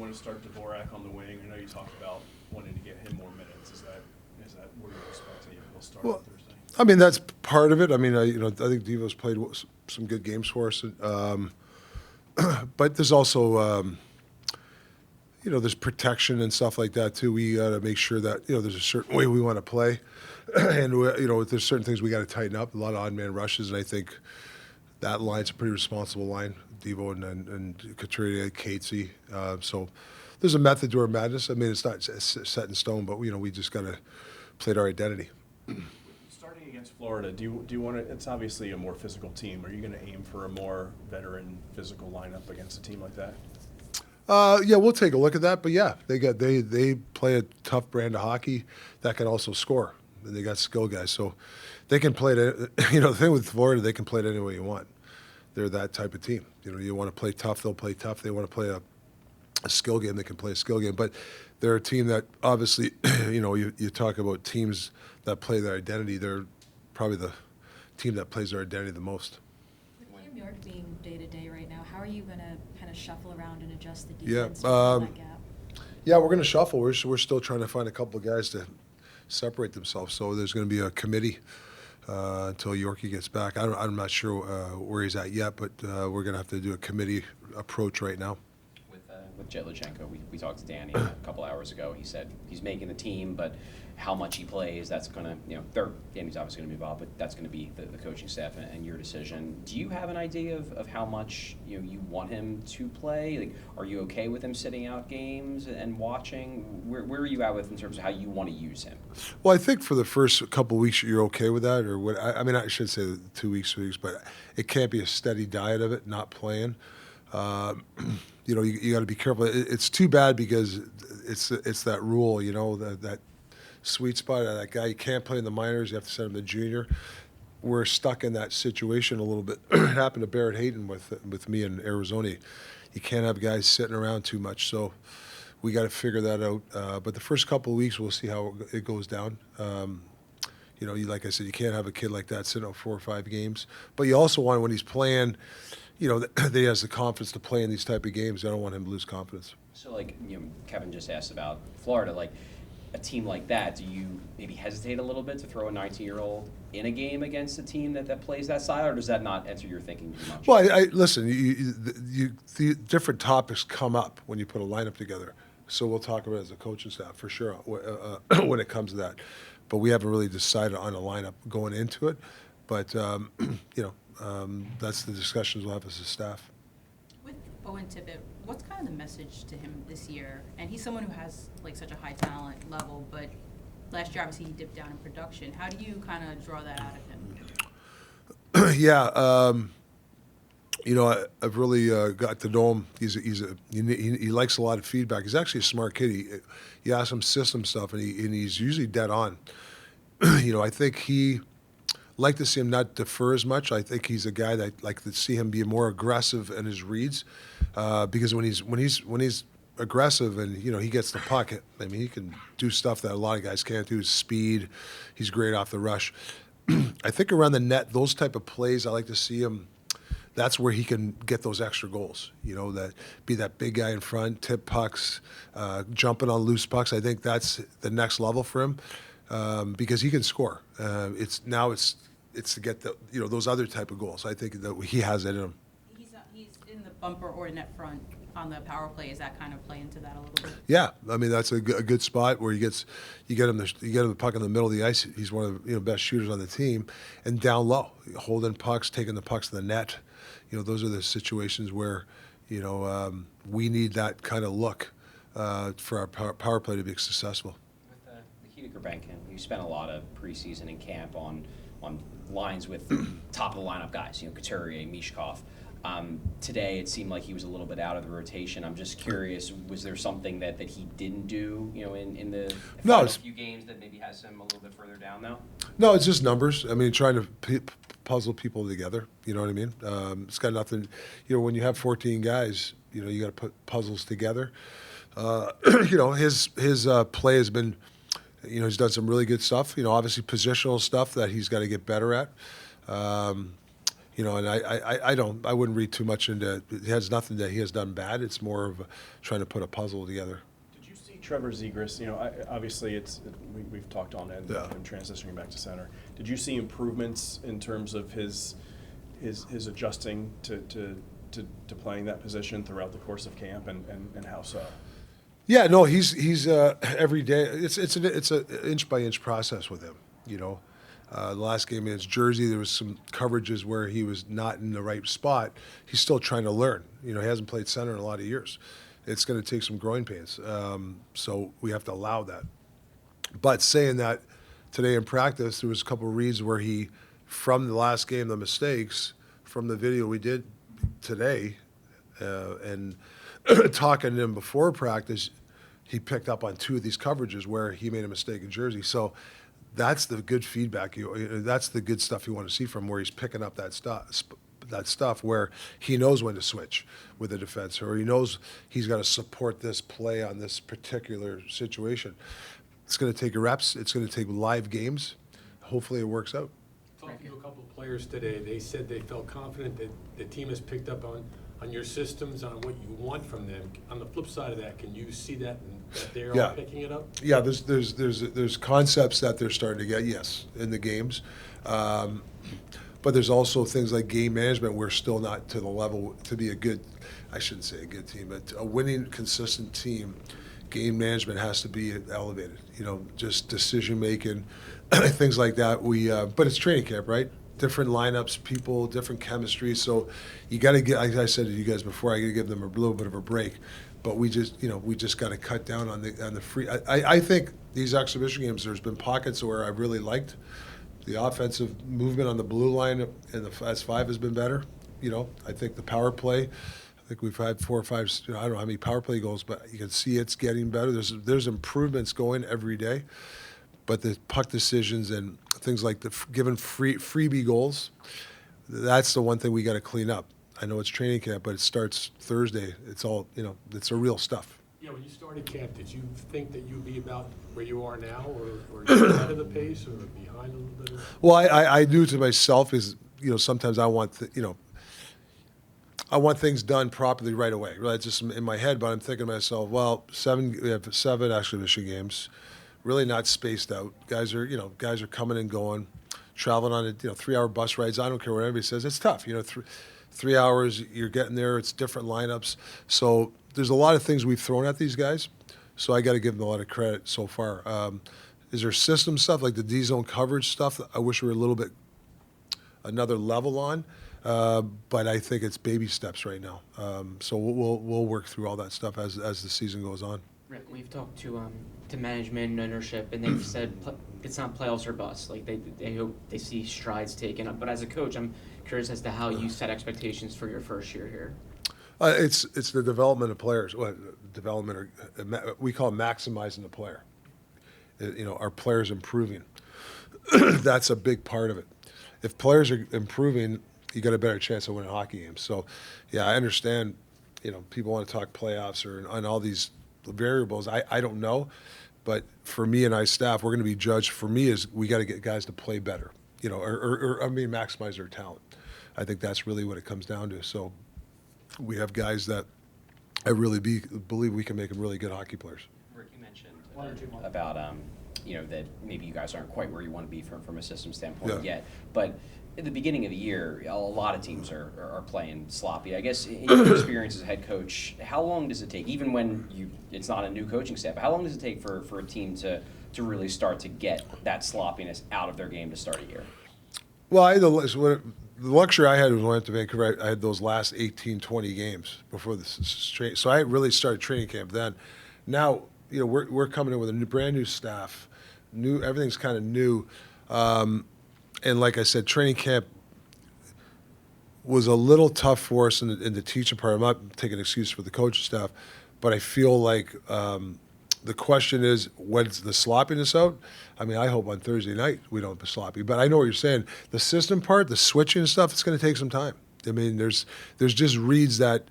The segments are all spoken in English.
want to start Dvorak on the wing? I know you talked about wanting to get him more minutes. Is that where you're expecting he'll start on Thursday? I mean, that's part of it. I mean, I think Devo's played some good games for us, but there's also there's protection and stuff like that too. We got to make sure that there's a certain way we want to play, and there's certain things we got to tighten up. A lot of odd man rushes, and I think that line's a pretty responsible line. Devo and Couturier, Casey. So there's a method to our madness. I mean, it's not set in stone, but we just got to play to our identity. Starting against Florida, do you want to? It's obviously a more physical team. Are you going to aim for a more veteran physical lineup against a team like that? Yeah, we'll take a look at that. But yeah, they play a tough brand of hockey that can also score, and they got skill guys, so they can play it. The thing with Florida, they can play it any way you want. They're that type of team. You want to play tough, they'll play tough. They want to play a skill game, they can play a skill game. But they're a team that obviously, you talk about teams that play their identity. They're probably the team that plays their identity the most. With Cam York being day-to-day right now, how are you going to kind of shuffle around and adjust the Yeah, defense to that gap? Yeah, we're going to shuffle. We're still trying to find a couple of guys to separate themselves. So there's going to be a committee until Yorkie gets back. I'm not sure where he's at yet, but we're going to have to do a committee approach right now. With Jetlichenko, we talked to Danny a couple hours ago. He said he's making the team, but how much he plays, that's going to, Danny's obviously going to be involved, but that's going to be the coaching staff and your decision. Do you have an idea of how much you want him to play? Like, are you okay with him sitting out games and watching? Where are you at with in terms of how you want to use him? Well, I think for the first couple of weeks you're okay with that, or what? I mean, I should say 2 weeks, but it can't be a steady diet of it, not playing. You got to be careful. It's too bad because it's that rule, that sweet spot. That guy, you can't play in the minors. You have to send him to junior. We're stuck in that situation a little bit. It happened to Barrett Hayton with me in Arizona. You can't have guys sitting around too much. So we got to figure that out. But the first couple of weeks, we'll see how it goes down. Like I said, you can't have a kid like that sitting out 4 or 5 games. But you also want, when he's playing, that he has the confidence to play in these type of games. I don't want him to lose confidence. So, Kevin just asked about Florida. Like, a team like that, do you maybe hesitate a little bit to throw a 19-year-old in a game against a team that plays that style, or does that not enter your thinking too much? Well, I listen. The different topics come up when you put a lineup together. So we'll talk about it as a coaching staff for sure when it comes to that. But we haven't really decided on a lineup going into it. But that's the discussions we'll have as a staff. With Owen Tippett, what's kind of the message to him this year? And he's someone who has such a high talent level, but last year obviously he dipped down in production. How do you kind of draw that out of him? Yeah, I've really got to know him. He likes a lot of feedback. He's actually a smart kid. You ask him system stuff, and he's usually dead on. I think he like to see him not defer as much. I think he's a guy that I'd like to see him be more aggressive in his reads, because when he's aggressive and he gets the puck, I mean, he can do stuff that a lot of guys can't do. Speed, he's great off the rush. I think around the net, those type of plays, I like to see him. That's where he can get those extra goals. That be that big guy in front, tip pucks, jumping on loose pucks. I think that's the next level for him, because he can score. It's to get those other type of goals. I think that he has it in him. He's in the bumper or net front on the power play. Is that kind of play into that a little bit? Yeah, I mean that's a good spot where you get him the puck in the middle of the ice. He's one of the best shooters on the team, and down low, holding pucks, taking the pucks to the net. Those are the situations where we need that kind of look for our power play to be successful. With Nikita Grabenkin, you spent a lot of preseason and camp on lines with top of the lineup guys, Couturier, Mishkov. Today it seemed like he was a little bit out of the rotation. I'm just curious, was there something that he didn't do, in the final few games that maybe has him a little bit further down now? No, it's just numbers. I mean, trying to puzzle people together. You know what I mean? It's got nothing. When you have 14 guys, you got to put puzzles together. His play has been. He's done some really good stuff. Obviously positional stuff that he's got to get better at. And I wouldn't read too much into it. It has nothing that he has done bad. It's more of trying to put a puzzle together. Did you see Trevor Zegras? Obviously we've talked on end Yeah. him transitioning back to center. Did you see improvements in terms of his adjusting to playing that position throughout the course of camp, and how so? Yeah, no, he's every day. It's an inch by inch process with him. The last game against Jersey, there was some coverages where he was not in the right spot. He's still trying to learn. He hasn't played center in a lot of years. It's going to take some growing pains. So we have to allow that. But saying that, today in practice, there was a couple of reads where he, from the last game, the mistakes, from the video we did today, and talking to him before practice, he picked up on 2 of these coverages where he made a mistake in Jersey. So that's the good feedback. That's the good stuff you want to see from him, where he's picking up that stuff where he knows when to switch with the defense, or he knows he's got to support this play on this particular situation. It's going to take reps. It's going to take live games. Hopefully it works out. Talking to a couple of players today, they said they felt confident that the team has picked up on your systems, on what you want from them. On the flip side of that, can you see that they're Yeah. all picking it up? Yeah, there's concepts that they're starting to get, yes, in the games. But there's also things like game management. We're still not to the level to be I shouldn't say a good team, but a winning, consistent team. Game management has to be elevated. Just decision making, things like that. But it's training camp, right? Different lineups, people, different chemistry. So you got to get. Like I said to you guys before, I got to give them a little bit of a break. But we just got to cut down on the free. I think these exhibition games, there's been pockets where I've really liked the offensive movement on the blue line, and the S5 has been better. I think the power play. I think we've had 4 or 5. I don't know how many power play goals, but you can see it's getting better. There's improvements going every day, but the puck decisions and things like giving freebie goals, that's the one thing we got to clean up. I know it's training camp, but it starts Thursday. It's all it's the real stuff. Yeah, when you started camp, did you think that you'd be about where you are now, or ahead of the pace, or behind a little bit? Well, I knew to myself is sometimes I want I want things done properly right away. Right, just in my head, but I'm thinking to myself, well, we have 7 exhibition games, really not spaced out. Guys are coming and going, traveling on 3-hour bus rides. I don't care what anybody says. It's tough. 3 hours, you're getting there. It's different lineups. So there's a lot of things we've thrown at these guys. So I got to give them a lot of credit so far. Is there system stuff like the D-zone coverage stuff that I wish we were a little bit another level on? But I think it's baby steps right now. So we'll work through all that stuff as the season goes on. Rick, we've talked to management and ownership, and they've said it's not playoffs or bust. Like they hope they see strides taken. But as a coach, I'm curious as to how you set expectations for your first year here. It's the development of players. Well, development, we call it maximizing the player. Our players improving. That's a big part of it. If players are improving, you got a better chance of winning hockey games. So, yeah, I understand. People want to talk playoffs or on all these variables. I don't know, but for me and my staff, we're going to be judged. For me, is we got to get guys to play better. Maximize their talent. I think that's really what it comes down to. So, we have guys that I really believe we can make them really good hockey players. Rick, you mentioned about that maybe you guys aren't quite where you want to be from a system standpoint yet, but at the beginning of the year, a lot of teams are playing sloppy. I guess in your experience as a head coach, how long does it take, even when it's not a new coaching staff, how long does it take for a team to really start to get that sloppiness out of their game to start a year? Well, the luxury I had was when I went to Vancouver, I had those last 18, 20 games before this. So I really started training camp then. Now, we're coming in with a brand new staff. Everything's kind of new. And like I said, training camp was a little tough for us in the teaching part. I'm not taking an excuse for the coaching staff, but I feel like the question is, when's the sloppiness out? I mean, I hope on Thursday night we don't be sloppy. But I know what you're saying. The system part, the switching and stuff, it's going to take some time. I mean, there's just reads that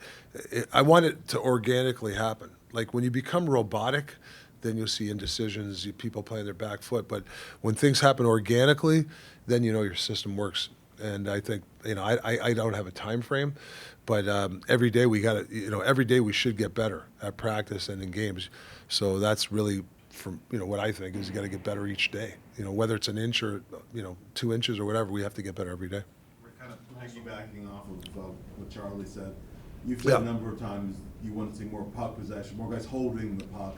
I want it to organically happen. Like when you become robotic, then you'll see indecisions, people playing their back foot. But when things happen organically, then your system works And I think, I don't have a time frame, but every day we got to, every day we should get better at practice and in games. So that's really, from what I think is you got to get better each day. Whether it's an inch or 2 inches or whatever, we have to get better every day. We're kind of piggybacking off of what Charlie said. You've said Yeah. a number of times you want to see more puck possession, more guys holding the puck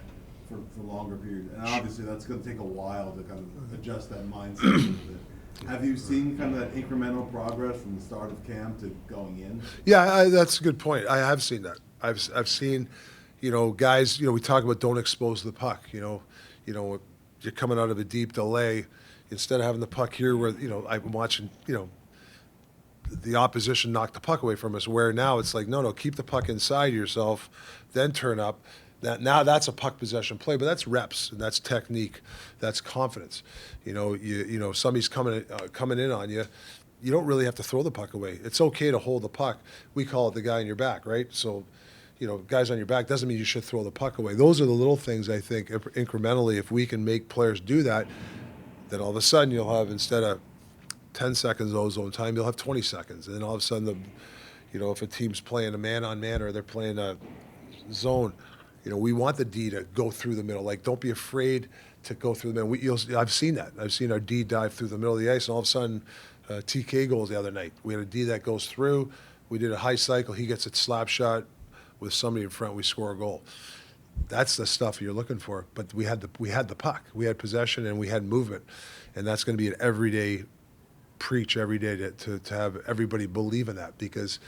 for longer periods. And obviously that's going to take a while to kind of adjust that mindset a little bit. Have you seen kind of that incremental progress from the start of camp to going in? Yeah, that's a good point. I have seen that. I've seen, guys. We talk about don't expose the puck. You're coming out of a deep delay, instead of having the puck here where I've been watching the opposition knock the puck away from us. Where now it's like no, keep the puck inside yourself, then turn up. Now that's a puck possession play, but that's reps and that's technique, that's confidence. Somebody's coming in on you. You don't really have to throw the puck away. It's okay to hold the puck. We call it the guy on your back, right? So, guys on your back doesn't mean you should throw the puck away. Those are the little things I think incrementally. If we can make players do that, then all of a sudden you'll have, instead of 10 seconds zone time, you'll have 20 seconds, and then all of a sudden if a team's playing a man-on-man or they're playing a zone. We want the D to go through the middle. Like, don't be afraid to go through the middle. I've seen that. I've seen our D dive through the middle of the ice, and all of a sudden, TK goals the other night. We had a D that goes through. We did a high cycle. He gets a slap shot with somebody in front. We score a goal. That's the stuff you're looking for. But we had the puck. We had possession, and we had movement. And that's going to be an everyday preach every day to have everybody believe in that, because,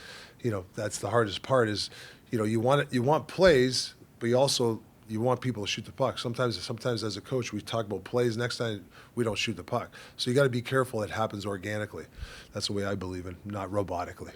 that's the hardest part is, you want plays, but you want people to shoot the puck. Sometimes as a coach, we talk about plays. Next time, we don't shoot the puck. So you got to be careful it happens organically. That's the way I believe in, not robotically.